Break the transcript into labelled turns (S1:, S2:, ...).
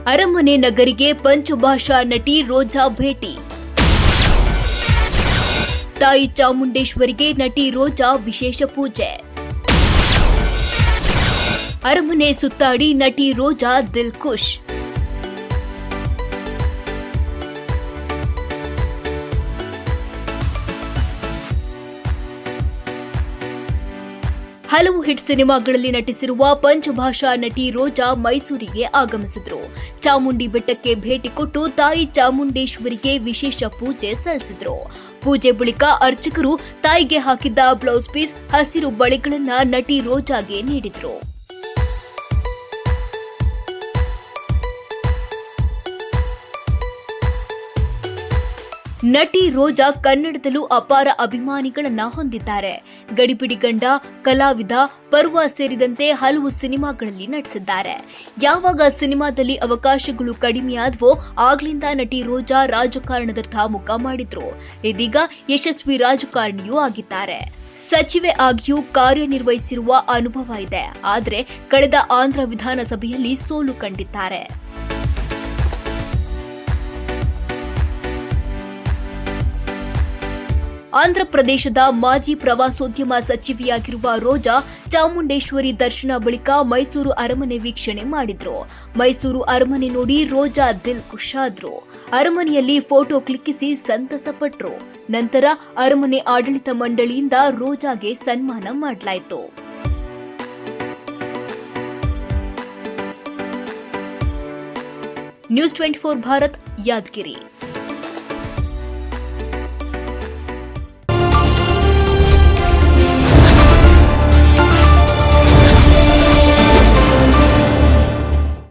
S1: ಅರಮನೆ ನಗರಿಗೆ ಪಂಚಭಾಷಾ ನಟಿ ರೋಜಾ ಭೇಟಿ. ತಾಯಿ ಚಾಮುಂಡೇಶ್ವರಿಗೆ ನಟಿ ರೋಜಾ ವಿಶೇಷ ಪೂಜೆ. ಅರಮನೆ ಸುತ್ತಾಡಿ ನಟಿ ರೋಜಾ ದಿಲ್ ಖುಷ್. ಹಲವು ಹಿಟ್ ಸಿನಿಮಾಗಳಲ್ಲಿ ನಟಿಸಿರುವ ಪಂಚಭಾಷಾ ನಟಿ ರೋಜಾ ಮೈಸೂರಿಗೆ ಆಗಮಿಸಿದ್ರು. ಚಾಮುಂಡಿ ಬೆಟ್ಟಕ್ಕೆ ಭೇಟಿ ಕೊಟ್ಟು ತಾಯಿ ಚಾಮುಂಡೇಶ್ವರಿಗೆ ವಿಶೇಷ ಪೂಜೆ ಸಲ್ಲಿಸಿದ್ರು. ಪೂಜೆ ಬಳಿಕ ಅರ್ಚಕರು ತಾಯಿಗೆ ಹಾಕಿದ್ದ ಬ್ಲೌಸ್ ಪೀಸ್, ಹಸಿರು ಬಳೆಗಳನ್ನ ನಟಿ ರೋಜಾಗೆ ನೀಡಿದ್ರು. ನಟಿ ರೋಜಾ ಕನ್ನಡದಲ್ಲೂ ಅಪಾರ ಅಭಿಮಾನಿಗಳನ್ನ ಹೊಂದಿದ್ದಾರೆ. ಗಡಿಬಿಡಿ ಗಂಡ, ಕಲಾವಿದ, ಪರ್ವ ಸೇರಿದಂತೆ ಹಲವು ಸಿನಿಮಾಗಳಲ್ಲಿ ನಟಿಸಿದ್ದಾರೆ. ಯಾವಾಗ ಸಿನಿಮಾದಲ್ಲಿ ಅವಕಾಶಗಳು ಕಡಿಮೆಯಾದವೋ ಆಗ್ಲಿಂದ ನಟಿ ರೋಜಾ ರಾಜಕಾರಣದತ್ತ ಮುಖ ಮಾಡಿದ್ರು. ಇದೀಗ ಯಶಸ್ವಿ ರಾಜಕಾರಣಿಯೂ ಆಗಿದ್ದಾರೆ. ಸಚಿವೆ ಆಗಿಯೂ ಕಾರ್ಯನಿರ್ವಹಿಸಿರುವ ಅನುಭವ ಇದೆ. ಆದರೆ ಕಳೆದ ಆಂಧ್ರ ವಿಧಾನಸಭೆಯಲ್ಲಿ ಸೋಲು ಕಂಡಿದ್ದಾರೆ. ಆಂಧ್ರಪ್ರದೇಶದ ಮಾಜಿ ಪ್ರವಾಸೋದ್ಯಮ ಸಚಿವೆಯಾಗಿರುವ ರೋಜಾ ಚಾಮುಂಡೇಶ್ವರಿ ದರ್ಶನ ಬಳಿಕ ಮೈಸೂರು ಅರಮನೆ ವೀಕ್ಷಣೆ ಮಾಡಿದ್ರು. ಮೈಸೂರು ಅರಮನೆ ನೋಡಿ ರೋಜಾ ದಿಲ್ ಖುಷ್ ಆದ್ರು. ಅರಮನೆಯಲ್ಲಿ ಫೋಟೋ ಕ್ಲಿಕ್ಕಿಸಿ ಸಂತಸಪಟ್ರು. ನಂತರ ಅರಮನೆ ಆಡಳಿತ ಮಂಡಳಿಯಿಂದ ರೋಜಾಗೆ ಸನ್ಮಾನ ಮಾಡಲಾಯಿತು. ನ್ಯೂಸ್ 24 ಭಾರತ್, ಯಾದಗಿರಿ.